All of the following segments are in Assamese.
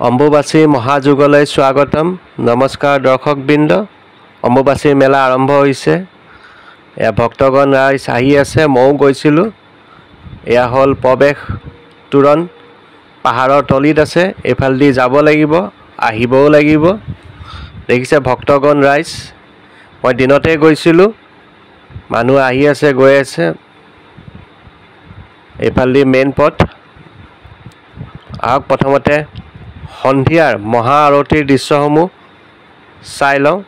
অম্বুবাচী মহাযুগলৈ স্বাগতম। নমস্কাৰ দৰ্শকবৃন্দ। অম্বুবাচী মেলা আৰম্ভ হৈছে। এয়া ভক্তগণ ৰাইজ আহি আছে, ময়ো গৈছিলোঁ। এয়া হ'ল প্ৰৱেশ তোৰণ, পাহাৰৰ তলিত আছে। এইফালেদি যাব লাগিব, আহিবও লাগিব। দেখিছে ভক্তগণ ৰাইজ, মই দিনতে গৈছিলোঁ। মানুহ আহি আছে, গৈ আছে। এইফালেদি মেইন পথ। আহক প্ৰথমতে সন্ধিয়াৰ মহা আৰতিৰ দৃশ্যসমূহ চাই লওঁ।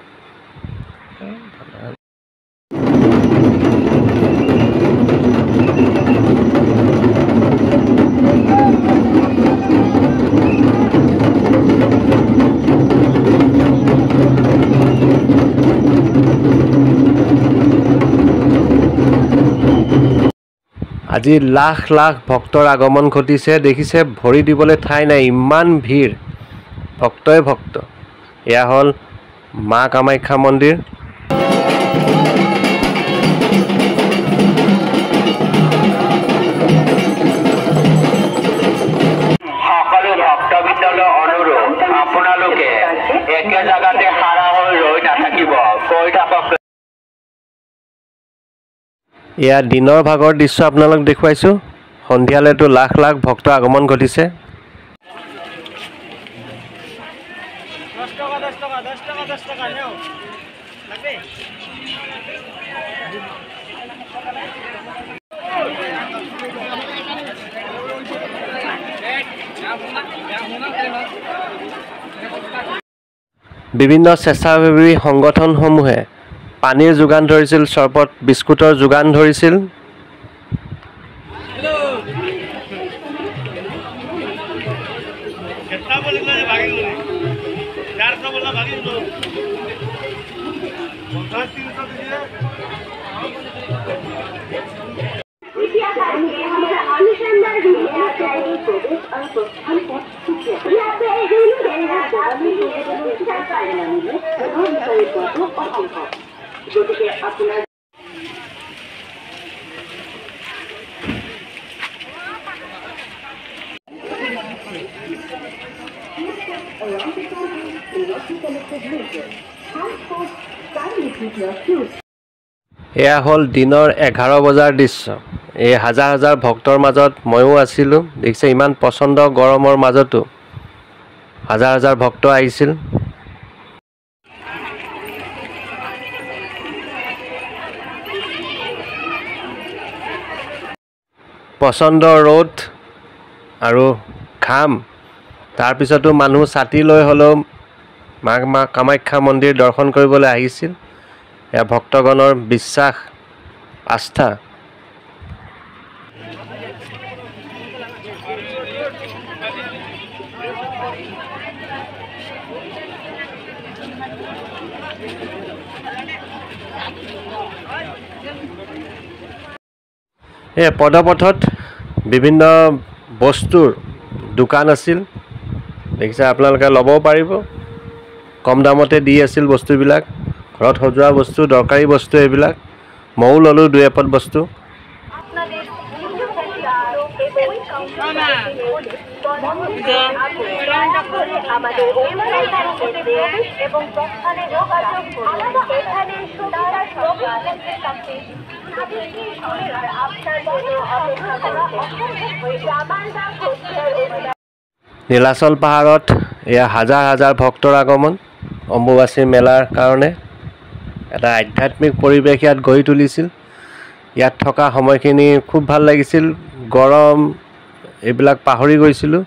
আজি লাখ লাখ ভক্তৰ আগমন ঘটিছে। দেখিছে ভৰি দিবলৈ ঠাই নাই, ইমান ভিৰ, ভক্তই ভক্ত। এয়া হ'ল মা কামাখ্যা মন্দিৰ। সকলো ভক্তবৃন্দলৈ অনুৰোধ, আপোনালোকে একে জাগাতে খাৰা হৈ ৰৈ নাথাকিব, গৈ থাকক। এয়া দিনৰ ভাগৰ দৃশ্য আপোনালোক দেখুৱাইছোঁ। সন্ধিয়ালৈতো লাখ লাখ ভক্তৰ আগমন ঘটিছে। বিভিন্ন স্বেচ্ছাসেৱী সংগঠনসমূহে পানীৰ যোগান ধৰিছিল, চৰবত বিস্কুটৰ যোগান ধৰিছিল। এয়া হ'ল দিনৰ 11 বজাৰ দৃশ্য। এই হাজাৰ হাজাৰ ভক্তৰ মাজত ময়ো আছিলোঁ। দেখিছে ইমান প্ৰচণ্ড গৰমৰ মাজতো হাজাৰ হাজাৰ ভক্ত আহিছিল। প্ৰচণ্ড ৰ'দ আৰু ঘাম, তাৰপিছতো মানুহ ছাতি লৈ হ'লেও মা কামাখ্যা মন্দিৰ দৰ্শন কৰিবলৈ আহিছিল। এয়া ভক্তগণৰ বিশ্বাস, আস্থা। এই পদপথত বিভিন্ন বস্তুৰ দোকান আছিল। দেখিছে আপোনালোকে ল'বও পাৰিব, কম দামতে দি আছিল বস্তুবিলাক। ঘৰত সজোৱা বস্তু, দৰকাৰী বস্তু এইবিলাক। ময়ো ল'লোঁ 2-1 বস্তু। নীলাচল পাহাৰত এয়া হাজাৰ হাজাৰ ভক্তৰ আগমন অম্বুবাচী মেলাৰ কাৰণে। এটা আধ্যাত্মিক পৰিৱেশ ইয়াত গঢ়ি তুলিছিল। ইয়াত থকা সময়খিনি খুব ভাল লাগিছিল। গৰম এইবিলাক পাহৰি গৈছিলোঁ।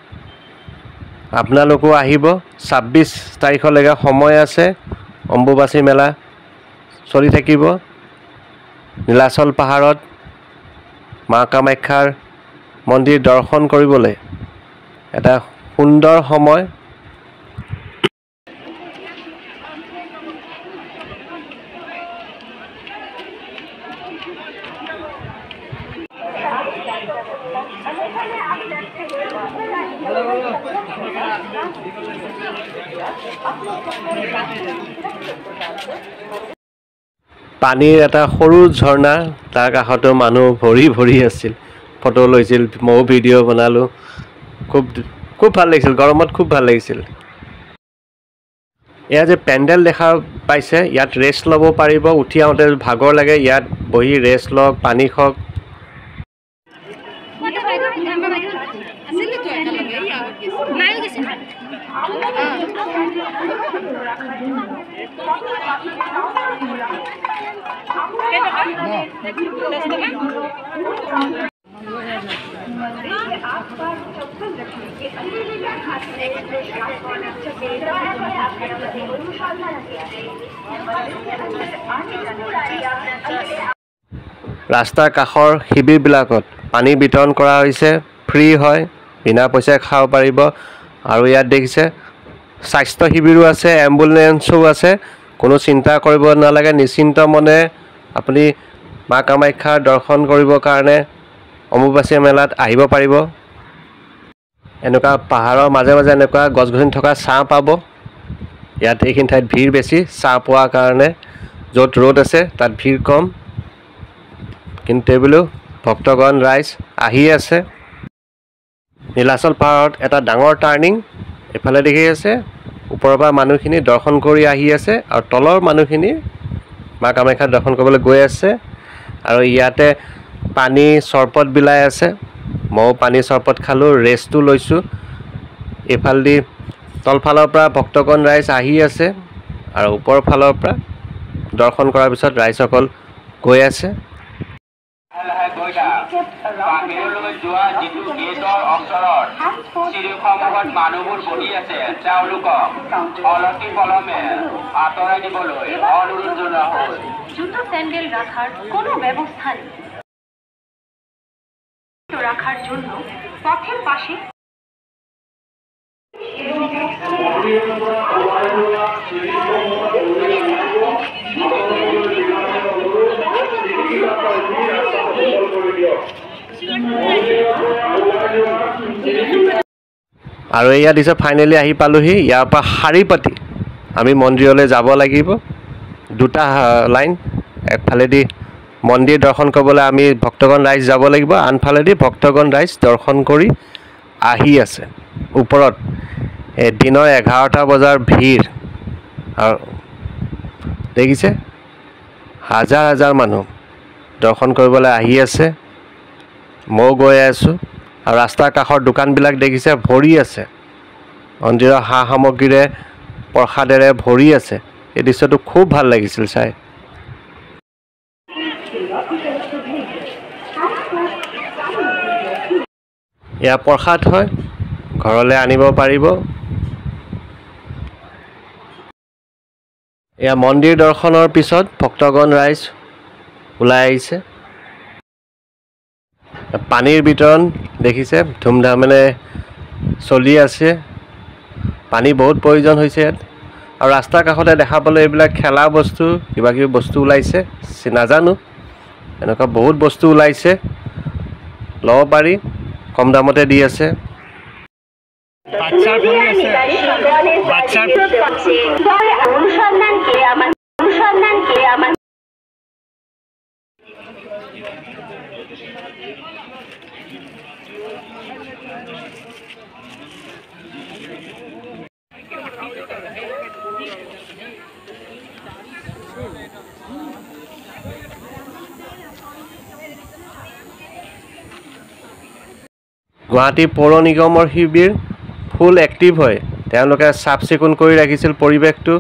আপোনালোকো আহিব। 26 তাৰিখলৈকে সময় আছে। অম্বুবাচী মেলা চলি থাকিব। নীলাচল পাহাৰত মা কামাখ্যাৰ মন্দিৰ দৰ্শন কৰিবলৈ এটা সুন্দৰ সময়। পানীৰ এটা সৰু ঝৰ্ণা, তাৰ কাষতো মানুহ ভৰি ভৰি আছিল। ফটো লৈছিল, ময়ো ভিডিঅ' বনালোঁ। খুব খুব ভাল লাগিছিল, গৰমত খুব ভাল লাগিছিল। এয়া যে পেণ্ডেল দেখা পাইছে, ইয়াত ৰেষ্ট ল'ব পাৰিব, উঠি আহোঁতে ভাগৰ লাগে, ইয়াত বহি ৰেষ্ট লওক, পানী খাওক। ৰাস্তাৰ কাষৰ শিবিৰবিলাকত পানী বিতৰণ কৰা হৈছে, ফ্ৰী হয়, বিনা পইচাই খাব পাৰিব। আৰু ইয়াত দেখিছে স্বাস্থ্য শিবিৰো আছে, এম্বুলেঞ্চো আছে। কোনো চিন্তা কৰিব নালাগে, নিশ্চিন্ত মনে আপুনি মা কামাখ্যাৰ দৰ্শন কৰিবৰ কাৰণে অম্বুবাচী মেলাত আহিব পাৰিব। এনেকুৱা পাহাৰৰ মাজে মাজে এনেকুৱা গছ গছনি থকা ছাঁ পাব। ইয়াত এইখিনি ঠাইত ভিৰ বেছি, ছাঁ পোৱাৰ কাৰণে। য'ত ৰ'দ আছে তাত ভিৰ কম, কিন্তু এইবোলো ভক্তগণ ৰাইজ আহি আছে। নীলাচল পাহাৰত এটা ডাঙৰ টাৰ্ণিং এইফালে দেখি আছে। ওপৰৰ পৰা মানুহখিনি দৰ্শন কৰি আহি আছে আৰু তলৰ মানুহখিনি মা কামাখ্যা দৰ্শন কৰিবলৈ গৈ আছে। আৰু ইয়াতে পানী চৰবত বিলাই আছে, ময়ো পানী চৰবত খালোঁ, ৰেষ্টো লৈছোঁ। এইফালেদি তলফালৰ পৰা ভক্তগণ ৰাইজ আহি আছে আৰু ওপৰৰ ফালৰ পৰা দৰ্শন কৰাৰ পিছত ৰাইজসকল গৈ আছে। বাহিৰলৈ যোৱা যিটো গেটৰ ওচৰত চিৰিসমূহত মানুহবোৰ বহি আছে, তেওঁলোকক অলতি পলমে আঁতৰাই দিবলৈ অনুৰোধ জনোৱা হ'ল। জুতো স্যান্ডেল ৰাখাৰ কোনো ব্যবস্থা নেই। ৰাখাৰ জন্য পথেৰ পাশে আৰু এয়া দিছে ফাইনেলি আহি পালোহি। ইয়াৰ পৰা শাৰী পাতি আমি মন্দিৰলৈ যাব লাগিব। দুটা লাইন, একফালেদি মন্দিৰ দৰ্শন কৰিবলৈ আমি ভক্তগণ ৰাইজ যাব লাগিব, আনফালেদি ভক্তগণ ৰাইজ দৰ্শন কৰি আহি আছে। ওপৰত দিনৰ 11টা বজাৰ ভিৰ, আৰু দেখিছে হাজাৰ হাজাৰ মানুহ দৰ্শন কৰিবলৈ আহি আছে। ময়ো গৈ আছোঁ। আৰু ৰাস্তাৰ কাষৰ দোকানবিলাক দেখিছে ভৰি আছে, মন্দিৰৰ সা সামগ্ৰীৰে প্ৰসাদেৰে ভৰি আছে। এই দৃশ্যটো খুব ভাল লাগিছিল চাই। এয়া প্ৰসাদ হয়, ঘৰলৈ আনিব পাৰিব। এয়া মন্দিৰ দৰ্শনৰ পিছত ভক্তগণ ৰাইজ ওলাই আহিছে। পানীৰ বিতৰণ দেখিছে ধুমধামেৰে চলি আছে। পানী বহুত প্ৰয়োজন হৈছে ইয়াত। আৰু ৰাস্তাৰ কাষতে দেখা পালে এইবিলাক খেলা বস্তু, কিবা কিবি বস্তু ওলাইছে, নাজানো, এনেকুৱা বহুত বস্তু ওলাইছে, ল'ব পাৰি, কম দামতে দি আছে। গুৱাহাটী পৌৰ নিগমৰ শিবিৰ ফুল এক্টিভ হয়, তেওঁলোকে চাফ চিকুণ কৰি ৰাখিছিল পৰিৱেশটো।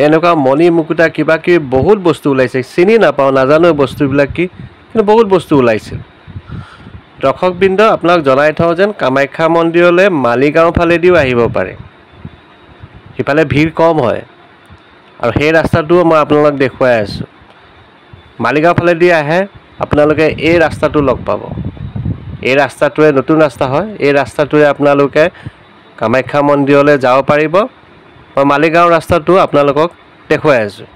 এনেকুৱা মণি মুকুতা কিবা কিবি বহুত বস্তু ওলাইছে, চিনি নাপাওঁ, নাজানো বস্তুবিলাক কি, কিন্তু বহুত বস্তু ওলাইছিল। দৰ্শকবৃন্দ, আপোনাক জনাই থওঁ যেন কামাখ্যা মন্দিৰলৈ মালিগাঁও ফালেদিও আহিব পাৰে, সিফালে ভিৰ কম হয়। আৰু সেই ৰাস্তাটোও মই আপোনালোকক দেখুৱাই আছোঁ। মালিগাঁও ফালেদি আহে আপোনালোকে এই ৰাস্তাটো লগ পাব। এই ৰাস্তাটোৱে নতুন ৰাস্তা হয়, এই ৰাস্তাটোৱে আপোনালোকে কামাখ্যা মন্দিৰলৈ যাব পাৰিব। মই মালিগাঁও ৰাস্তাটো আপোনালোকক দেখুৱাই আছোঁ।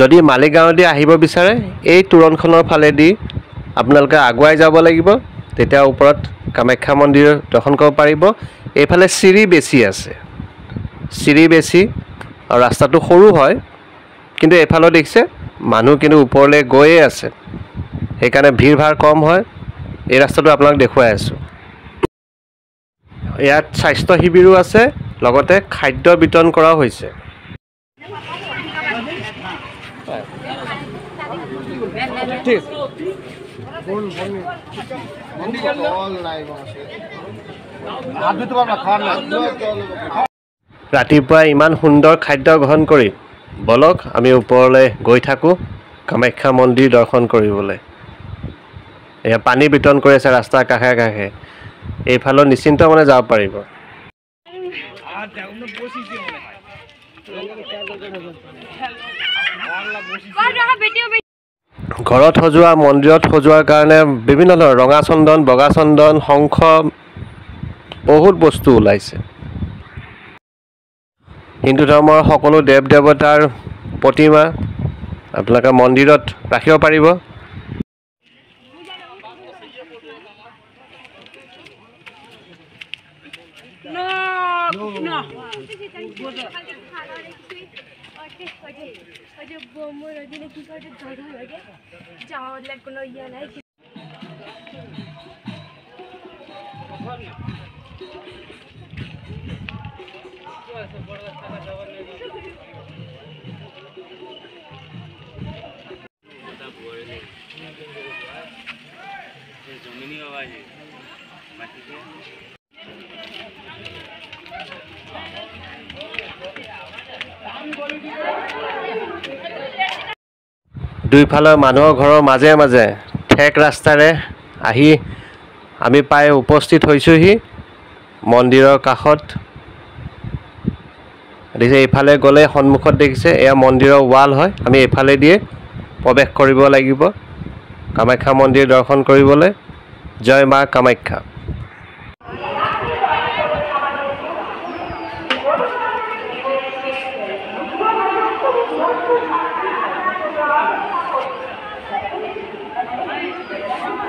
যদি মালিগাঁৱেদি আহিব বিচাৰে এই তোৰণখনৰ ফালেদি আপোনালোকে আগুৱাই যাব লাগিব, তেতিয়া ওপৰত কামাখ্যা মন্দিৰ দৰ্শন কৰিব পাৰিব। এইফালে চিৰি বেছি আছে, চিৰি বেছি আৰু ৰাস্তাটো সৰু হয়, কিন্তু এইফালে দেখিছে মানুহ কিন্তু ওপৰলৈ গৈয়ে আছে, সেইকাৰণে ভিৰ ভাৰ কম হয়। এই ৰাস্তাটো আপোনাক দেখুৱাই আছোঁ। ইয়াত স্বাস্থ্য শিবিৰো আছে, লগতে খাদ্য বিতৰণ কৰাও হৈছে। ৰাতিপুৱা ইমান সুন্দৰ খাদ্য গ্ৰহণ কৰি বলক আমি ওপৰলৈ গৈ থাকোঁ কামাখ্যা মন্দিৰ দৰ্শন কৰিবলৈ। এয়া পানী বিতৰণ কৰি আছে ৰাস্তাৰ কাষে কাষে, এইফালেও নিশ্চিন্ত মানে যাব পাৰিব। ঘৰত সজোৱা মন্দিৰত সজোৱাৰ কাৰণে বিভিন্ন ধৰণৰ ৰঙা চন্দন, বগা চন্দন, শংখ, বহুত বস্তু ওলাইছে। হিন্দু ধৰ্মৰ সকলো দেৱ দেৱতাৰ প্ৰতিমা আপোনালোকে মন্দিৰত ৰাখিব পাৰিব। দুইফালৰ মানুহৰ ঘৰৰ মাজে মাজে ঠেক ৰাস্তাৰে আহি আমি প্ৰায় উপস্থিত হৈছোঁহি মন্দিৰৰ কাষত। দেখিছে এইফালে গ'লে সন্মুখত দেখিছে এয়া মন্দিৰৰ ৱাল হয়, আমি এইফালে দিয়ে প্ৰৱেশ কৰিব লাগিব কামাখ্যা মন্দিৰ দৰ্শন কৰিবলৈ। জয় মা কামাখ্যা।